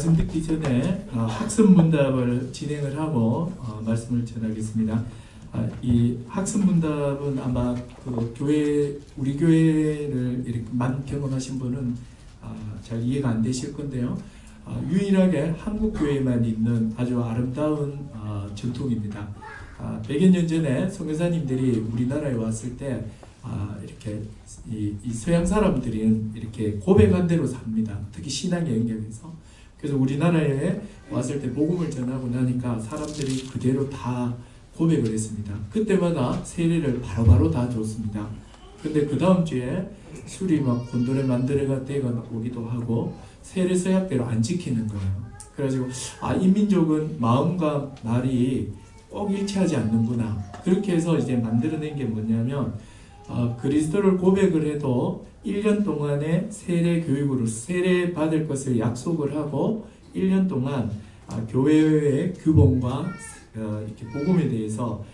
말씀 듣기 전에 학습 문답을 진행을 하고 말씀을 전하겠습니다. 이 학습 문답은 아마 우리 교회를 이렇게 만 경험하신 분은 잘 이해가 안 되실 건데요. 유일하게 한국 교회에만 있는 아주 아름다운 전통입니다. 100여 년 전에 선교사님들이 우리나라에 왔을 때 이렇게 이 서양 사람들은 이렇게 고백한 대로 삽니다. 특히 신앙의 영역에서. 그래서 우리나라에 왔을 때 복음을 전하고 나니까 사람들이 그대로 다 고백을 했습니다. 그때마다 세례를 바로바로 다 줬습니다. 근데 그 다음 주에 술이 막 곤돌에 만들어가 때가 오기도 하고 세례 서약대로 안 지키는 거예요. 그래가지고 이 민족은 마음과 말이 꼭 일치하지 않는구나. 그렇게 해서 이제 만들어낸 게 뭐냐면 그리스도를 고백을 해도 1년 동안의 세례 교육으로 세례 받을 것을 약속을 하고 1년 동안 교회의 규범과 이렇게 복음에 대해서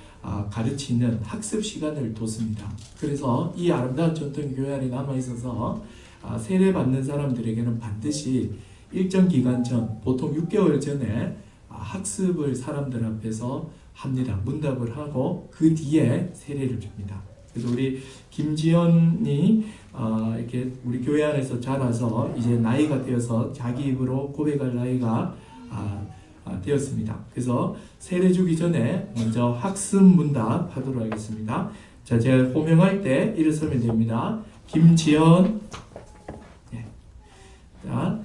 가르치는 학습 시간을 뒀습니다. 그래서 이 아름다운 전통이 교회 안에 남아 있어서 세례 받는 사람들에게는 반드시 일정 기간 전, 보통 6개월 전에 학습을 사람들 앞에서 합니다. 문답을 하고 그 뒤에 세례를 줍니다. 그래서 우리 김지연이 이렇게 우리 교회 안에서 자라서 이제 나이가 되어서 자기 입으로 고백할 나이가 되었습니다. 그래서 세례 주기 전에 먼저 학습 문답 하도록 하겠습니다. 자, 제가 호명할 때 일어서면 됩니다. 김지연. 네. 자,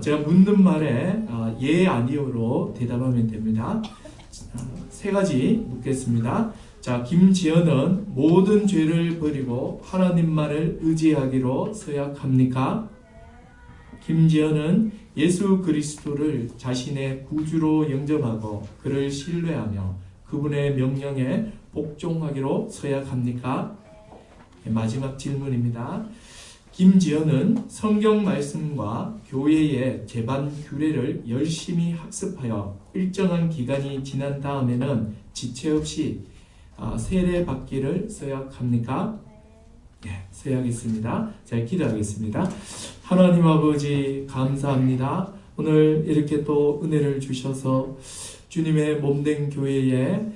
제가 묻는 말에 예, 아니요로 대답하면 됩니다. 세 가지 묻겠습니다. 자, 김지연은 모든 죄를 버리고 하나님만을 의지하기로 서약합니까? 김지연은 예수 그리스도를 자신의 구주로 영접하고 그를 신뢰하며 그분의 명령에 복종하기로 서약합니까? 마지막 질문입니다. 김지연은 성경 말씀과 교회의 제반 규례를 열심히 학습하여 일정한 기간이 지난 다음에는 지체 없이 세례 받기를 서약합니까? 네, 서약했습니다. 자, 기도하겠습니다. 하나님 아버지 감사합니다. 오늘 이렇게 또 은혜를 주셔서 주님의 몸된 교회에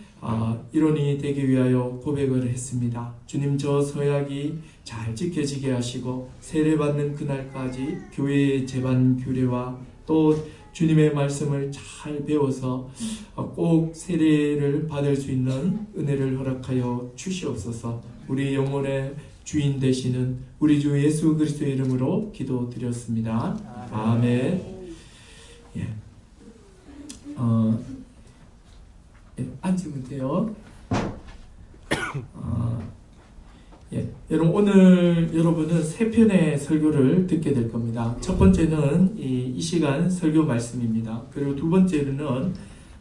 일원이 되기 위하여 고백을 했습니다. 주님, 저 서약이 잘 지켜지게 하시고 세례받는 그날까지 교회의 제반 규례와 또 주님의 말씀을 잘 배워서 꼭 세례를 받을 수 있는 은혜를 허락하여 주시옵소서. 우리 영혼의 주인 되시는 우리 주 예수 그리스도의 이름으로 기도드렸습니다. 아멘. 예. 앉으면 돼요. 여러분, 오늘 여러분은 세 편의 설교를 듣게 될 겁니다. 첫 번째는 이 시간 설교 말씀입니다. 그리고 두 번째는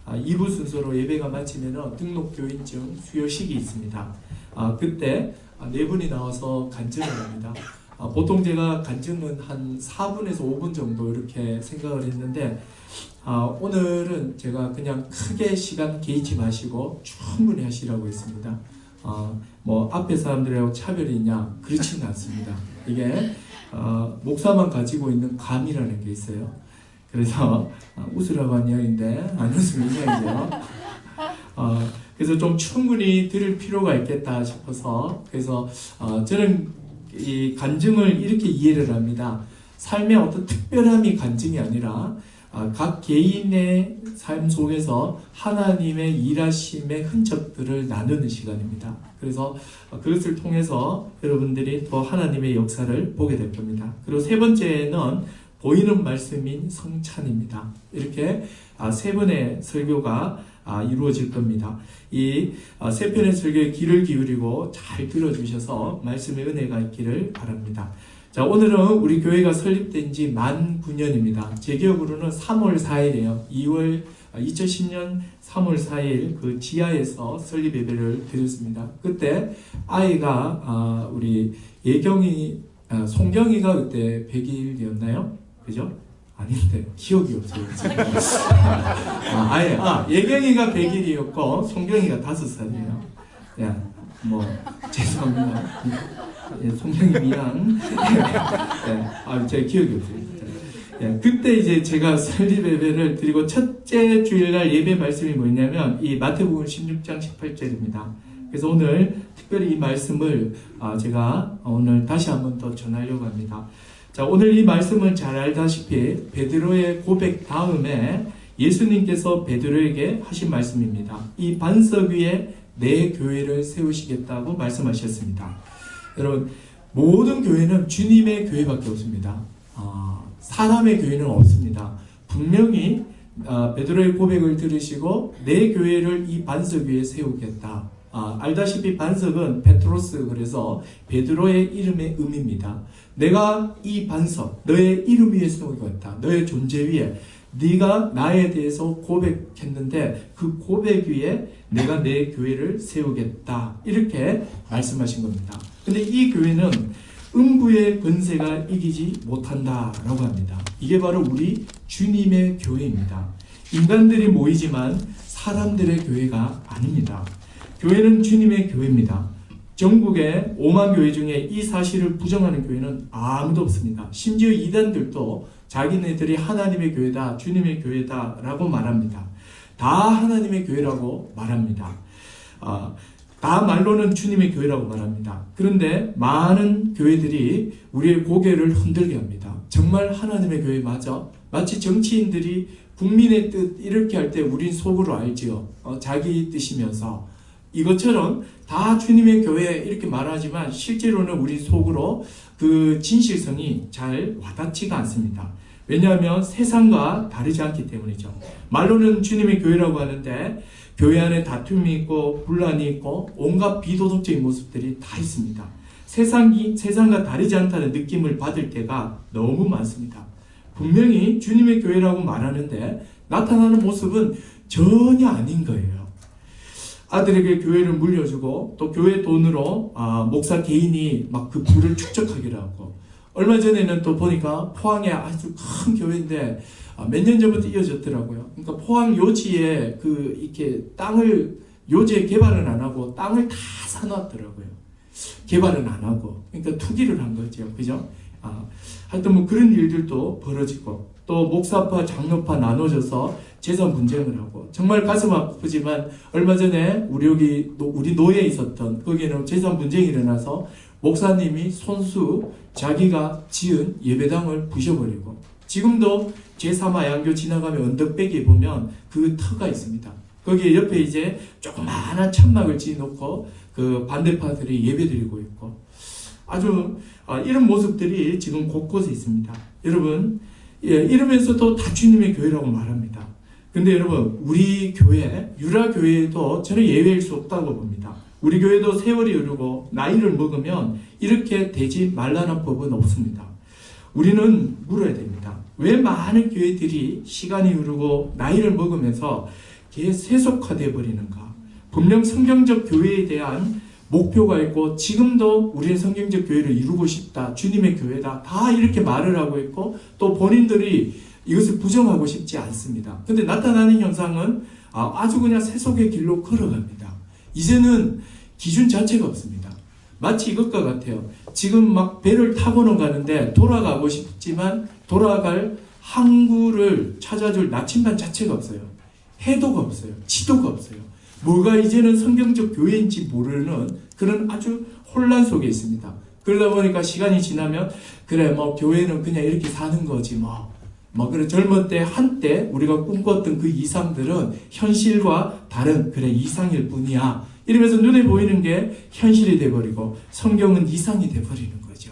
2부 순서로 예배가 마치면 등록교인증 수여식이 있습니다. 그때 네 분이 나와서 간증을 합니다. 보통 제가 간증은 한 4분에서 5분 정도 이렇게 생각을 했는데 오늘은 제가 그냥 크게 시간 개의치 마시고 충분히 하시라고 했습니다. 뭐 앞에 사람들하고 차별이 있냐? 그렇지는 않습니다. 이게 목사만 가지고 있는 감이라는 게 있어요. 그래서 웃으라고 한 이야기인데 안 웃으면 이야기죠. 그래서 좀 충분히 들을 필요가 있겠다 싶어서 그래서 저는 이 간증을 이렇게 이해를 합니다. 삶의 어떤 특별함이 간증이 아니라 각 개인의 삶 속에서 하나님의 일하심의 흔적들을 나누는 시간입니다. 그래서 그것을 통해서 여러분들이 더 하나님의 역사를 보게 될 겁니다. 그리고 세 번째는 보이는 말씀인 성찬입니다. 이렇게 세 번의 설교가 이루어질 겁니다. 이 세 편의 설교에 귀를 기울이고 잘 들어주셔서 말씀의 은혜가 있기를 바랍니다. 자, 오늘은 우리 교회가 설립된 지 만 9년입니다. 제 기억으로는 3월 4일이에요. 2010년 3월 4일 그 지하에서 설립 예배를 드렸습니다. 그때 아이가 우리 예경이, 송경이가 그때 100일이었나요? 그죠? 아닌데 기억이 없어요. 예경이가 100일이었고 송경이가 5살이에요. 야, 뭐 죄송합니다. 송경이 미안. 제 기억이 없어요. 예, 그때 이제 제가 설립 예배를 드리고 첫째 주일날 예배 말씀이 뭐냐면 이 마태복음 16장 18절입니다. 그래서 오늘 특별히 이 말씀을 제가 오늘 다시 한번 더 전하려고 합니다. 자, 오늘 이 말씀은 잘 알다시피 베드로의 고백 다음에 예수님께서 베드로에게 하신 말씀입니다. 이 반석 위에 내 교회를 세우시겠다고 말씀하셨습니다. 여러분, 모든 교회는 주님의 교회밖에 없습니다. 사람의 교회는 없습니다. 분명히 베드로의 고백을 들으시고 내 교회를 이 반석 위에 세우겠다. 알다시피 반석은 페트로스, 그래서 베드로의 이름의 의미입니다. 내가 이 반석, 너의 이름 위에 세우겠다. 너의 존재 위에 네가 나에 대해서 고백했는데 그 고백 위에 내가 내 교회를 세우겠다. 이렇게 말씀하신 겁니다. 근데 이 교회는 음부의 권세가 이기지 못한다라고 합니다. 이게 바로 우리 주님의 교회입니다. 인간들이 모이지만 사람들의 교회가 아닙니다. 교회는 주님의 교회입니다. 전국의 5만 교회 중에 이 사실을 부정하는 교회는 아무도 없습니다. 심지어 이단들도 자기네들이 하나님의 교회다, 주님의 교회다 라고 말합니다. 다 하나님의 교회라고 말합니다. 다 말로는 주님의 교회라고 말합니다. 그런데 많은 교회들이 우리의 고개를 흔들게 합니다. 정말 하나님의 교회 맞아? 마치 정치인들이 국민의 뜻 이렇게 할 때 우린 속으로 알지요. 자기 뜻이면서. 이것처럼 다 주님의 교회 이렇게 말하지만 실제로는 우리 속으로 그 진실성이 잘 와닿지가 않습니다. 왜냐하면 세상과 다르지 않기 때문이죠. 말로는 주님의 교회라고 하는데 교회 안에 다툼이 있고 분란이 있고 온갖 비도덕적인 모습들이 다 있습니다. 세상과 다르지 않다는 느낌을 받을 때가 너무 많습니다. 분명히 주님의 교회라고 말하는데 나타나는 모습은 전혀 아닌 거예요. 아들에게 교회를 물려주고 또 교회 돈으로 목사 개인이 막 그 부를 축적하기로 하고, 얼마 전에는 또 보니까 포항에 아주 큰 교회인데 몇 년 전부터 이어졌더라고요. 그러니까 포항 요지에 이렇게 땅을 요지에 개발은 안 하고 땅을 다 사놨더라고요. 개발은 안 하고, 그러니까 투기를 한 거죠, 그죠? 하여튼 뭐 그런 일들도 벌어지고, 또 목사파, 장로파 나눠져서 재산 분쟁을 하고, 정말 가슴 아프지만 얼마 전에 우리 노예에 있었던 거기에는 재산 분쟁이 일어나서 목사님이 손수 자기가 지은 예배당을 부셔버리고, 지금도 제3화 양교 지나가면 언덕배기에 보면 그 터가 있습니다. 거기에 옆에 이제 조그마한 천막을 지어놓고 그 반대파들이 예배드리고 있고, 아주 이런 모습들이 지금 곳곳에 있습니다. 여러분, 이러면서도 다 주님의 교회라고 말합니다. 근데 여러분, 우리 교회, 유라교회도 저는 예외일 수 없다고 봅니다. 우리 교회도 세월이 흐르고 나이를 먹으면 이렇게 되지 말라는 법은 없습니다. 우리는 물어야 됩니다. 왜 많은 교회들이 시간이 흐르고 나이를 먹으면서 세속화되어 버리는가? 분명 성경적 교회에 대한 목표가 있고 지금도 우리는 성경적 교회를 이루고 싶다, 주님의 교회다, 다 이렇게 말을 하고 있고 또 본인들이 이것을 부정하고 싶지 않습니다. 근데 나타나는 현상은 아주 그냥 세속의 길로 걸어갑니다. 이제는 기준 자체가 없습니다. 마치 이것과 같아요. 지금 막 배를 타고는 가는데 돌아가고 싶지만 돌아갈 항구를 찾아줄 나침반 자체가 없어요. 해도가 없어요. 지도가 없어요. 뭐가 이제는 성경적 교회인지 모르는 그런 아주 혼란 속에 있습니다. 그러다 보니까 시간이 지나면 그래 뭐 교회는 그냥 이렇게 사는 거지 그래 젊을 때 한때 우리가 꿈꿨던 그 이상들은 현실과 다른 그래 이상일 뿐이야 이러면서 눈에 보이는 게 현실이 돼버리고 성경은 이상이 돼버리는 거죠.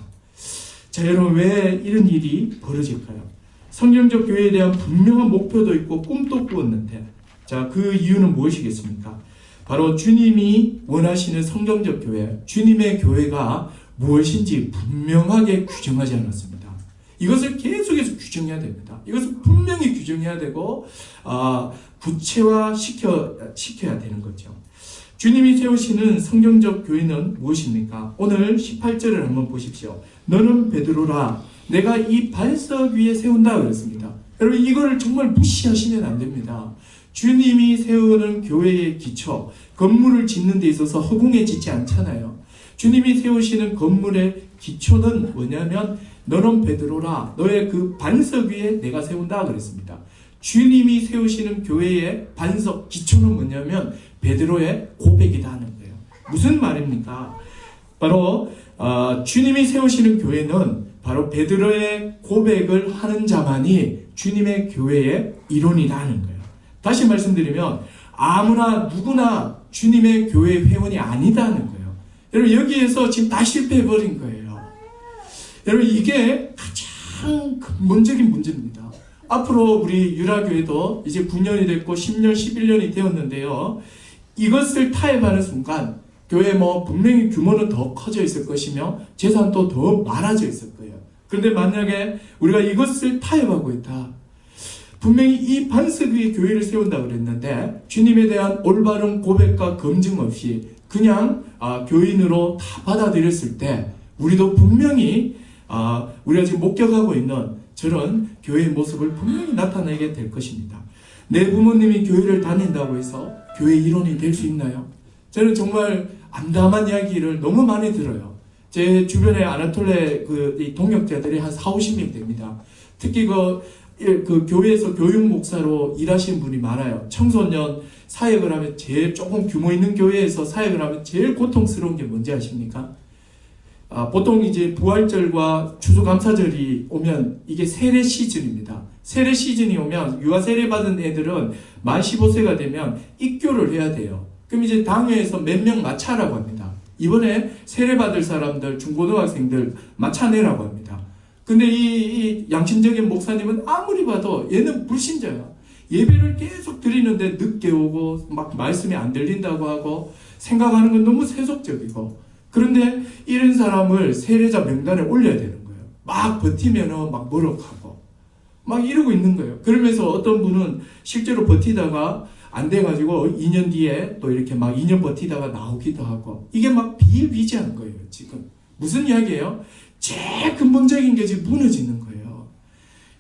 자, 여러분, 왜 이런 일이 벌어질까요? 성경적 교회에 대한 분명한 목표도 있고 꿈도 꾸었는데, 자, 그 이유는 무엇이겠습니까? 바로 주님이 원하시는 성경적 교회, 주님의 교회가 무엇인지 분명하게 규정하지 않았습니다. 이것을 계속해서 규정해야 됩니다. 이것을 분명히 규정해야 되고 구체화시켜야 되는 거죠. 주님이 세우시는 성경적 교회는 무엇입니까? 오늘 18절을 한번 보십시오. 너는 베드로라, 내가 이 반석 위에 세운다 그랬습니다. 여러분, 이거를 정말 무시하시면 안 됩니다. 주님이 세우는 교회의 기초, 건물을 짓는 데 있어서 허공에 짓지 않잖아요. 주님이 세우시는 건물의 기초는 뭐냐면 너는 베드로라. 너의 그 반석 위에 내가 세운다 그랬습니다. 주님이 세우시는 교회의 반석, 기초는 뭐냐면 베드로의 고백이다 하는 거예요. 무슨 말입니까? 바로 주님이 세우시는 교회는 바로 베드로의 고백을 하는 자만이 주님의 교회의 일원이다 하는 거예요. 다시 말씀드리면 아무나 누구나 주님의 교회 회원이 아니다는 거예요. 여러분 여기에서 지금 다 실패해버린 거예요. 여러분 이게 가장 근본적인 문제입니다. 앞으로 우리 유라교회도 이제 9년이 됐고 10년, 11년이 되었는데요. 이것을 타협하는 순간 교회 분명히 규모는 더 커져 있을 것이며 재산도 더 많아져 있을 거예요. 그런데 만약에 우리가 이것을 타협하고 있다. 분명히 이 반석 위에 교회를 세운다 그랬는데 주님에 대한 올바른 고백과 검증 없이 그냥 교인으로 다 받아들였을 때 우리도 분명히 우리가 지금 목격하고 있는 저런 교회의 모습을 분명히 나타내게 될 것입니다. 내 부모님이 교회를 다닌다고 해서 교회 일원이 될 수 있나요? 저는 정말 암담한 이야기를 너무 많이 들어요. 제 주변에 아나톨레 이 동역자들이 한 40-50명 됩니다. 특히 그 교회에서 교육 목사로 일하시는 분이 많아요. 청소년 사역을 하면 제일 조금 규모 있는 교회에서 사역을 하면 제일 고통스러운 게 뭔지 아십니까? 보통 이제 부활절과 추수감사절이 오면 이게 세례 시즌입니다. 세례 시즌이 오면 유아 세례 받은 애들은 만 15세가 되면 입교를 해야 돼요. 그럼 이제 당회에서 몇 명 마차라고 합니다. 이번에 세례 받을 사람들, 중고등학생들 마차내라고 합니다. 근데 이 양심적인 목사님은 아무리 봐도 얘는 불신자야. 예배를 계속 드리는데 늦게 오고 막 말씀이 안 들린다고 하고 생각하는 건 너무 세속적이고 그런데 이런 사람을 세례자 명단에 올려야 되는 거예요. 막 버티면은 막 머럭하고 막 이러고 있는 거예요. 그러면서 어떤 분은 실제로 버티다가 안 돼가지고 2년 뒤에 또 이렇게 막 2년 버티다가 나오기도 하고 이게 막 비일비재한 거예요. 지금 무슨 이야기예요? 제일 근본적인 게 지금 무너지는 거예요.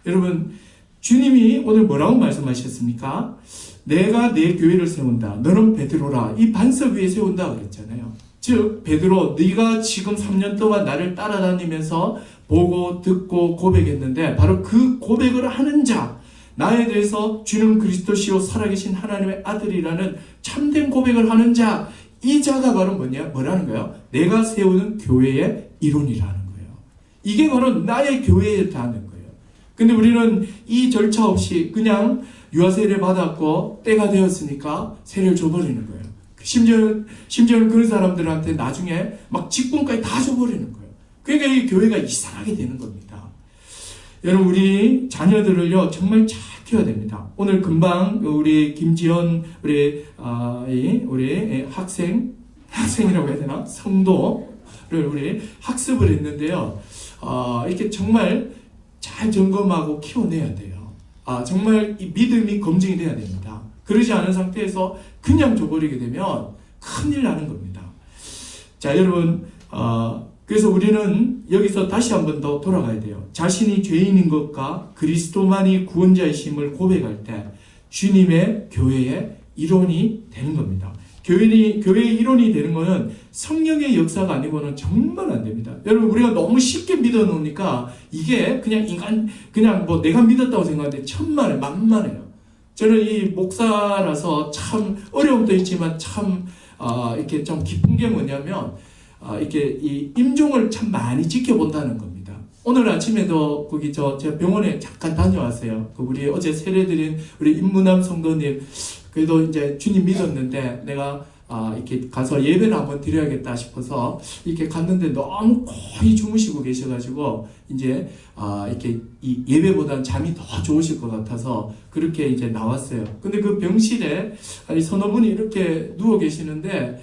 여러분 주님이 오늘 뭐라고 말씀하셨습니까? 내가 내 교회를 세운다. 너는 베드로라. 이 반석 위에 세운다 그랬잖아요. 즉 베드로 네가 지금 3년 동안 나를 따라다니면서 보고 듣고 고백했는데 바로 그 고백을 하는 자 나에 대해서 주는 그리스도시요 살아계신 하나님의 아들이라는 참된 고백을 하는 자 이 자가 바로 뭐라는 거예요? 내가 세우는 교회의 일원이라는 거예요. 이게 바로 나의 교회였다는 거예요. 근데 우리는 이 절차 없이 그냥 유아세례를 받았고 때가 되었으니까 세례를 줘버리는 거예요. 심지어는 그런 사람들한테 나중에 막 직분까지 다 줘버리는 거예요. 그러니까 이 교회가 이상하게 되는 겁니다. 여러분 우리 자녀들을요 정말 잘 키워야 됩니다. 오늘 금방 우리 김지연 우리 학생이라고 해야 되나 성도를 우리 학습을 했는데요. 이렇게 정말 잘 점검하고 키워내야 돼요. 정말 이 믿음이 검증이 돼야 됩니다. 그러지 않은 상태에서 그냥 줘버리게 되면 큰일 나는 겁니다. 자 여러분 그래서 우리는 여기서 다시 한 번 더 돌아가야 돼요. 자신이 죄인인 것과 그리스도만이 구원자이심을 고백할 때 주님의 교회의 일원이 되는 겁니다. 교회의 일원이 되는 것은 성령의 역사가 아니고는 정말 안 됩니다. 여러분 우리가 너무 쉽게 믿어 놓으니까 이게 그냥 뭐 내가 믿었다고 생각하는데 천만에 만만해요. 저는 이 목사라서 참 어려움도 있지만 참 이렇게 좀 기쁜 게 뭐냐면 이렇게 이 임종을 참 많이 지켜본다는 겁니다. 오늘 아침에도 거기 제가 병원에 잠깐 다녀왔어요. 우리 어제 세례드린 우리 임문암 성도님 그래도 이제 주님 믿었는데 내가 이렇게 가서 예배를 한번 드려야겠다 싶어서 이렇게 갔는데 너무 거의 주무시고 계셔가지고 이제 이렇게 이 예배보다는 잠이 더 좋으실 것 같아서 그렇게 이제 나왔어요. 근데 그 병실에 서너 분이 이렇게 누워 계시는데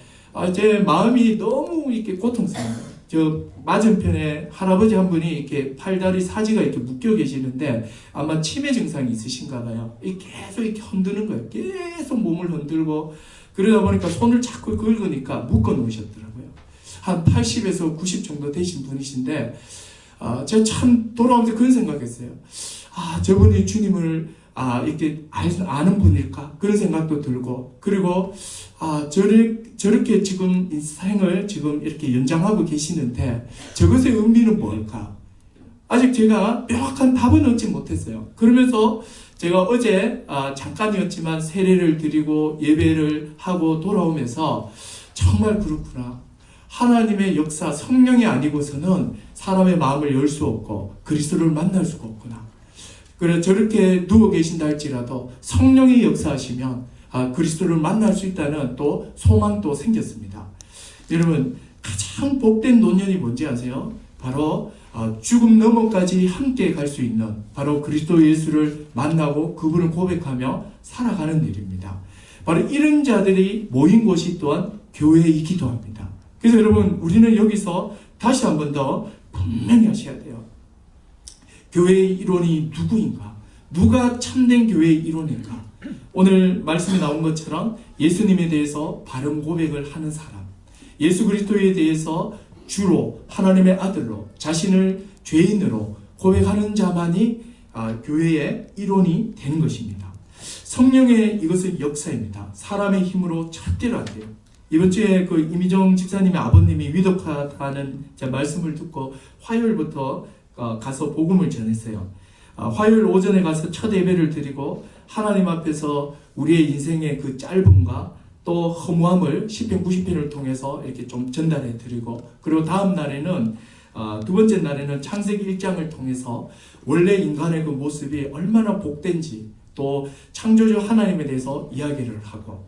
제 마음이 너무 이렇게 고통스러워요. 저 맞은편에 할아버지 한 분이 이렇게 팔다리 사지가 이렇게 묶여 계시는데 아마 치매 증상이 있으신가 봐요. 계속 이렇게 흔드는 거예요. 계속 몸을 흔들고 그러다 보니까 손을 자꾸 긁으니까 묶어 놓으셨더라고요. 한 80에서 90 정도 되신 분이신데 제가 참 돌아오면서 그런 생각했어요. 저분이 주님을 이렇게 아는 분일까? 그런 생각도 들고 그리고 저렇게 지금 인생을 지금 이렇게 연장하고 계시는데 저것의 의미는 뭘까? 아직 제가 명확한 답은 얻지 못했어요. 그러면서 제가 어제 잠깐이었지만 세례를 드리고 예배를 하고 돌아오면서 정말 그렇구나. 하나님의 역사, 성령이 아니고서는 사람의 마음을 열 수 없고 그리스도를 만날 수가 없구나. 그래 저렇게 누워 계신다 할지라도 성령이 역사하시면 그리스도를 만날 수 있다는 또 소망도 생겼습니다. 여러분 가장 복된 노년이 뭔지 아세요? 바로 죽음 너머까지 함께 갈 수 있는 바로 그리스도 예수를 만나고 그분을 고백하며 살아가는 일입니다. 바로 이런 자들이 모인 곳이 또한 교회이기도 합니다. 그래서 여러분 우리는 여기서 다시 한 번 더 분명히 하셔야 돼요. 교회의 일원이 누구인가? 누가 참된 교회의 일원인가? 오늘 말씀에 나온 것처럼 예수님에 대해서 바른 고백을 하는 사람, 예수 그리스도에 대해서 주로 하나님의 아들로 자신을 죄인으로 고백하는 자만이 교회의 일원이 되는 것입니다. 성령의 이것은 역사입니다. 사람의 힘으로 절대로 안 돼요. 이번 주에 그 이미정 집사님의 아버님이 위독하다는 말씀을 듣고 화요일부터 가서 복음을 전했어요. 화요일 오전에 가서 첫 예배를 드리고 하나님 앞에서 우리의 인생의 그 짧음과 또 허무함을 시편 90편을 통해서 이렇게 좀 전달해 드리고, 그리고 다음 날에는 두 번째 날에는 창세기 1장을 통해서 원래 인간의 그 모습이 얼마나 복된지 또 창조주 하나님에 대해서 이야기를 하고,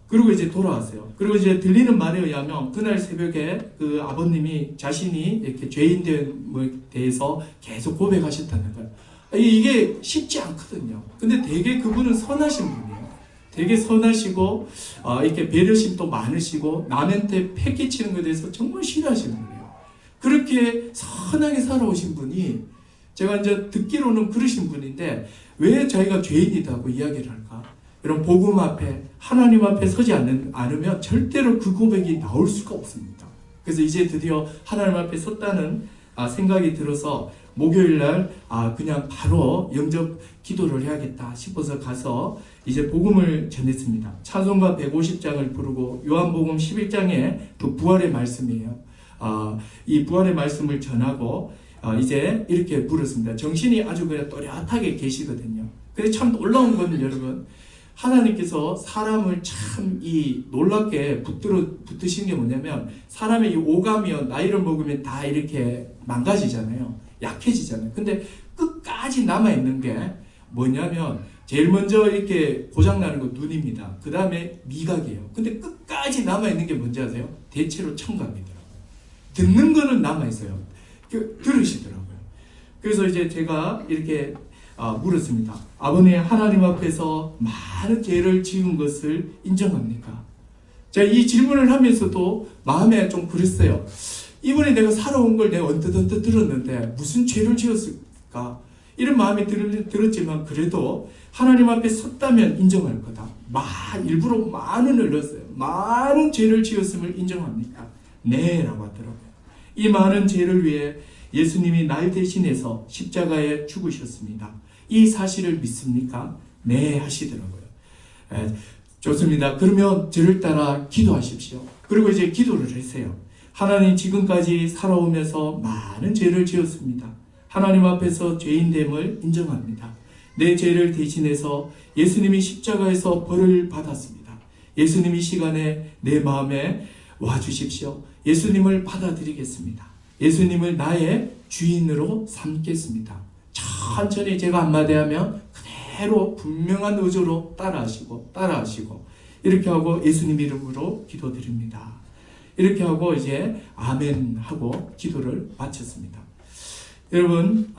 그리고 이제 돌아왔어요. 그리고 이제 들리는 말에 의하면 그날 새벽에 그 아버님이 자신이 이렇게 죄인됨에 대해서 계속 고백하셨다는 거예요. 이게 쉽지 않거든요. 근데 되게 그분은 선하신 분이에요. 되게 선하시고 이렇게 배려심도 많으시고 남한테 패 끼치는 것에 대해서 정말 싫어하시는 분이에요. 그렇게 선하게 살아오신 분이 제가 이제 듣기로는 그러신 분인데 왜 자기가 죄인이다고 이야기를 할까? 이런 복음 앞에 하나님 앞에 서지 않으면 절대로 그 고백이 나올 수가 없습니다. 그래서 이제 드디어 하나님 앞에 섰다는 생각이 들어서 목요일날 그냥 바로 영접 기도를 해야겠다 싶어서 가서 이제 복음을 전했습니다. 찬송가 150장을 부르고 요한복음 11장에 그 부활의 말씀이에요. 이 부활의 말씀을 전하고 이제 이렇게 부르습니다. 정신이 아주 그냥 또렷하게 계시거든요. 근데 참 놀라운 건 여러분, 하나님께서 사람을 참 이 놀랍게 붙드신 게 뭐냐면, 사람의 이 오감이요 나이를 먹으면 다 이렇게 망가지잖아요. 약해지잖아요. 근데 끝까지 남아있는 게 뭐냐면, 제일 먼저 이렇게 고장나는 건 눈입니다. 그 다음에 미각이에요. 근데 끝까지 남아있는 게 뭔지 아세요? 대체로 청각이더라고요. 듣는 거는 남아있어요. 들으시더라고요. 그래서 이제 제가 이렇게 물었습니다. 아버님, 하나님 앞에서 많은 죄를 지은 것을 인정합니까? 제가 이 질문을 하면서도 마음에 좀 그랬어요. 이번에 내가 살아온 걸 내가 언뜻 들었는데 무슨 죄를 지었을까? 이런 마음이 들었지만 그래도 하나님 앞에 섰다면 인정할 거다. 일부러 많은 흘렀어요. 많은 죄를 지었음을 인정합니까? 네, 라고 하더라고요. 이 많은 죄를 위해 예수님이 날 대신해서 십자가에 죽으셨습니다. 이 사실을 믿습니까? 네, 하시더라고요. 좋습니다. 그러면 저를 따라 기도하십시오. 그리고 이제 기도를 했어요. 하나님, 지금까지 살아오면서 많은 죄를 지었습니다. 하나님 앞에서 죄인됨을 인정합니다. 내 죄를 대신해서 예수님이 십자가에서 벌을 받았습니다. 예수님 이 시간에 내 마음에 와주십시오. 예수님을 받아들이겠습니다. 예수님을 나의 주인으로 삼겠습니다. 천천히 제가 한마디 하면 그대로 분명한 의조로 따라하시고 이렇게 하고 예수님 이름으로 기도드립니다. 이렇게 하고 이제 아멘 하고 기도를 마쳤습니다. 여러분,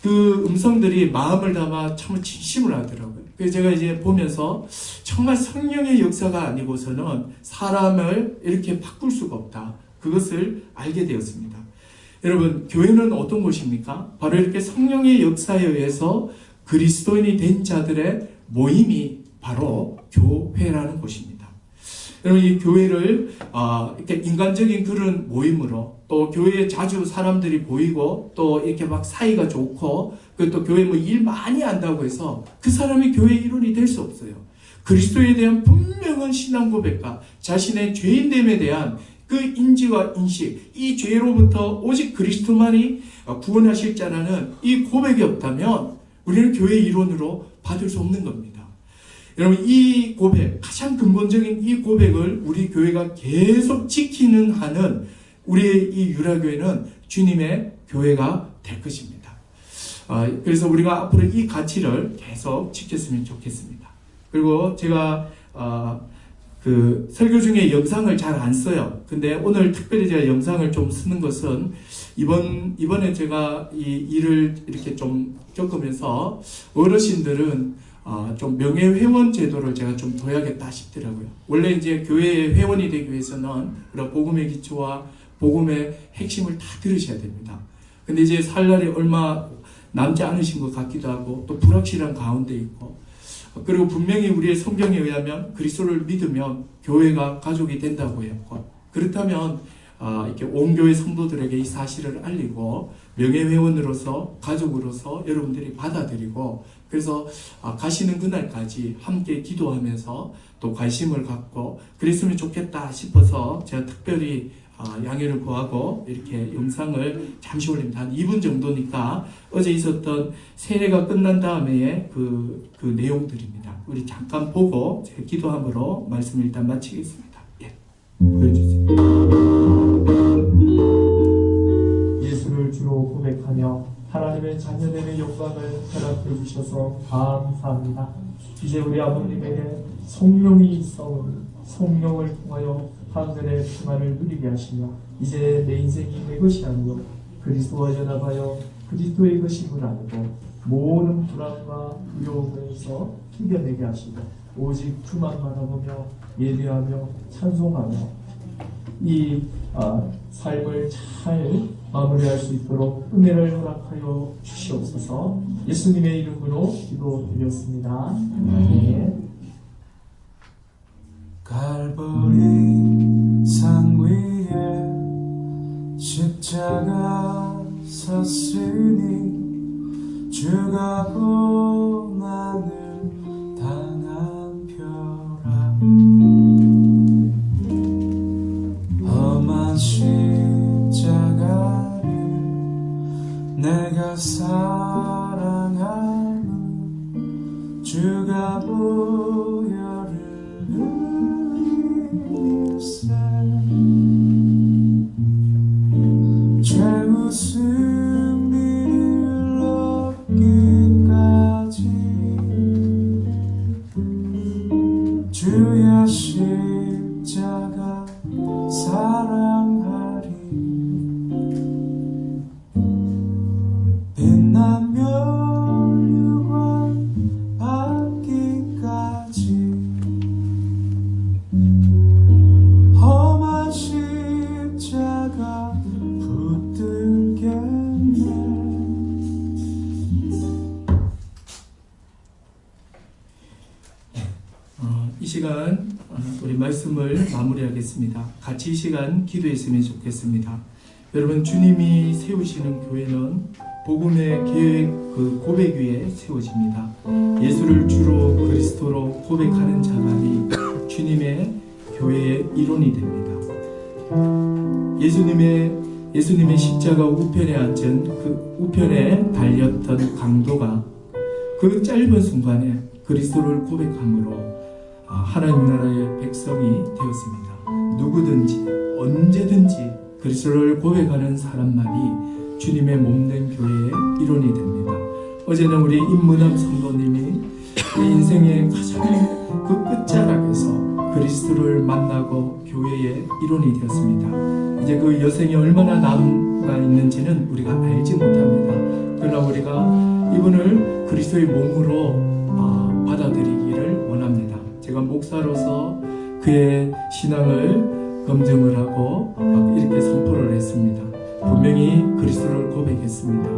그 음성들이 마음을 담아 참 진심을 하더라고요. 그래서 제가 이제 보면서 정말 성령의 역사가 아니고서는 사람을 이렇게 바꿀 수가 없다. 그것을 알게 되었습니다. 여러분, 교회는 어떤 곳입니까? 바로 이렇게 성령의 역사에 의해서 그리스도인이 된 자들의 모임이 바로 교회라는 곳입니다. 여러분, 이 교회를 이렇게 인간적인 그런 모임으로, 또 교회에 자주 사람들이 보이고 또 이렇게 막 사이가 좋고 또 교회 일 많이 한다고 해서 그 사람이 교회 일원이 될 수 없어요. 그리스도에 대한 분명한 신앙 고백과 자신의 죄인됨에 대한 그 인지와 인식, 이 죄로부터 오직 그리스도만이 구원하실 자라는 이 고백이 없다면 우리는 교회의 일원으로 받을 수 없는 겁니다. 여러분, 이 고백, 가장 근본적인 이 고백을 우리 교회가 계속 지키는 한은 우리의 이 유라교회는 주님의 교회가 될 것입니다. 그래서 우리가 앞으로 이 가치를 계속 지켰으면 좋겠습니다. 그리고 제가 그 설교 중에 영상을 잘 안 써요. 근데 오늘 특별히 제가 영상을 좀 쓰는 것은 이번에 제가 이 일을 이렇게 좀 겪으면서 어르신들은 좀 명예회원 제도를 제가 좀 둬야겠다 싶더라고요. 원래 이제 교회의 회원이 되기 위해서는 그런 복음의 기초와 복음의 핵심을 다 들으셔야 됩니다. 근데 이제 살 날이 얼마 남지 않으신 것 같기도 하고 또 불확실한 가운데 있고, 그리고 분명히 우리의 성경에 의하면 그리스도를 믿으면 교회가 가족이 된다고 했고, 그렇다면 이렇게 온 교회 성도들에게 이 사실을 알리고 명예회원으로서 가족으로서 여러분들이 받아들이고, 그래서 가시는 그날까지 함께 기도하면서 또 관심을 갖고 그랬으면 좋겠다 싶어서 제가 특별히 양해를 구하고 이렇게 영상을 잠시 올립니다. 한 2분 정도니까 어제 있었던 세례가 끝난 다음에 그 내용들입니다. 우리 잠깐 보고 제가 기도함으로 말씀을 일단 마치겠습니다. 예, 보여주세요. 예수를 주로 고백하며 하나님의 자녀됨의 영광을 허락해 주셔서 감사합니다. 이제 우리 아버님에게 성령이 있어오니 성령을 통하여 하늘의 평안을 누리게 하시며, 이제 내 인생이 내 것이 아니요 그리스도와 연합하여 그리스도의 것임을 알고 모든 불안과 두려움에서 이겨내게 하시고 오직 주만 바라보며 예배하며 찬송하며 이 삶을 잘 마무리할 수 있도록 은혜를 허락하여 주시옵소서. 예수님의 이름으로 기도드렸습니다. 아멘. 갈보리 산 위에 십자가 섰으니 주가 고난을 당한 표라. 험한 십자가를 내가 사랑하는 주가 보혈을 흘리세 최후 승리를 얻기까지 주의 십자가 사랑하리. 빛나며 유관 받기까지 험한 십자가 붙들겠네. 이 시간 우리 말씀을 마무리하겠습니다. 같이 이 시간 기도했으면 좋겠습니다. 여러분, 주님이 세우시는 교회는 복음의 계획 그 고백 위에 세워집니다. 예수를 주로 그리스도로 고백하는 자만이 주님의 교회의 일원이 됩니다. 예수님의 십자가 우편에 앉은 그 우편에 달렸던 강도가 그 짧은 순간에 그리스도를 고백함으로 하나님 나라의 백성이 되었습니다. 누구든지 언제든지 그리스도를 고백하는 사람만이 주님의 몸된 교회의 일원이 됩니다. 어제는 우리 임문암 성도님이 인생의 가장 그 끝자락에서 그리스도를 만나고 교회의 일원이 되었습니다. 이제 그 여생이 얼마나 남아 있는지는 우리가 알지 못합니다. 그러나 우리가 이분을 그리스도의 몸으로 받아들이기를 원합니다. 제가 목사로서 그의 신앙을 검증을 하고 이렇게 선포를 했습니다. 분명히 그리스도를 고백했습니다.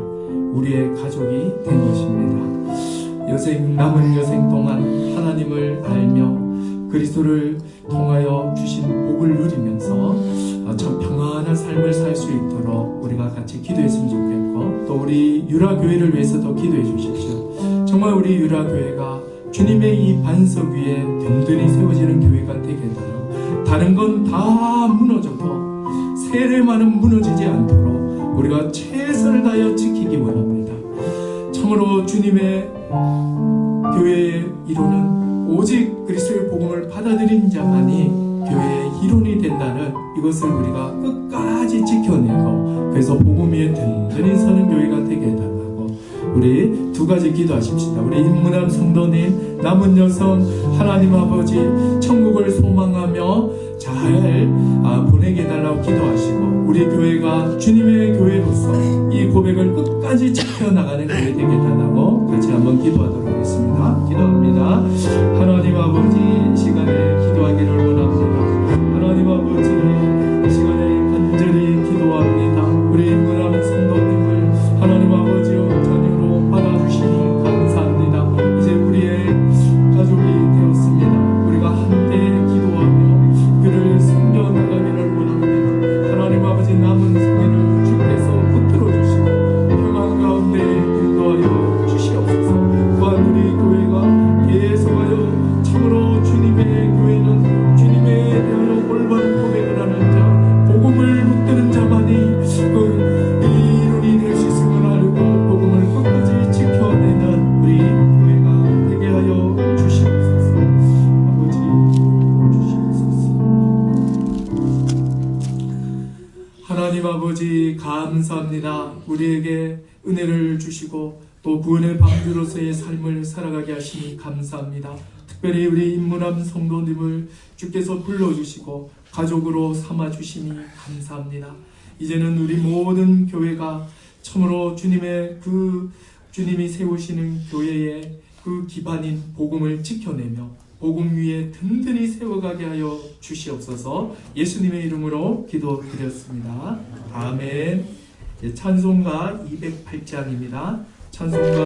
우리의 가족이 된 것입니다. 남은 여생 동안 하나님을 알며 그리스도를 통하여 주신 복을 누리면서 참 평안한 삶을 살 수 있도록 우리가 같이 기도했으면 좋겠고, 또 우리 유라교회를 위해서도 기도해 주십시오. 정말 우리 유라교회가 주님의 이 반석 위에 든든히 세워지는 교회가 되게 되도록 다른 건 다 무너져도 세례만은 무너지지 않도록 우리가 최선을 다하여 지키기 원합니다. 참으로 주님의 교회의 이론은 오직 그리스도의 복음을 받아들인 자만이 교회의 이론이 된다는 이것을 우리가 끝까지 지켜내고, 그래서 복음 위에 든든히 서는 교회가 되게 해달라고 우리 두 가지 기도하십시다. 우리 임문함 성도님, 남은 여성 하나님 아버지 천국을 소망하며 잘 보내게 해달라고 기도하시고, 우리 교회가 주님의 교회로서 이 고백을 끝까지 지켜나가는 교회 되게 해달라고 같이 한번 기도하도록 하겠습니다. 기도합니다. 하나님 아버지, 이 시간에 기도하기를 원합니다. 하나님 아버지, 이 시간에 간절히 기도합니다. 우리 임문함 성도님을 하나님 아버지여 자녀로 받아주시니 감사합니다. 이제 우리의 가족이 되었습니다. 우리가 함께 기도하며 그를 섬겨나가기를 원합니다. 하나님 아버지, 남은 생애를 주께서 붙들어 주시고 평안 가운데 인도하여 주시옵소서. 또한 우리 교회가 계속하여 참으로 주님의 교회는 주님에 대하여 올바른 고백을 하는 자, 복음을 붙드는 자만이 이 이론이 될 수 있음을 알고 복음을 끝까지 지켜내는 우리 교회가 되게 하여 주시옵소서. 아버지, 주시옵소서. 하나님 아버지, 감사합니다. 우리에게 은혜를 주시고 또 구원의 방주로서의 삶을 살아가게 하시니 감사합니다. 특별히 우리 임문함 성도님을 주께서 불러주시고 가족으로 삼아주시니 감사합니다. 이제는 우리 모든 교회가 참으로 주님이 세우시는 교회의 그 기반인 복음을 지켜내며 복음 위에 든든히 세워가게 하여 주시옵소서. 예수님의 이름으로 기도드렸습니다. 아멘. 찬송가 208장입니다. 찬송가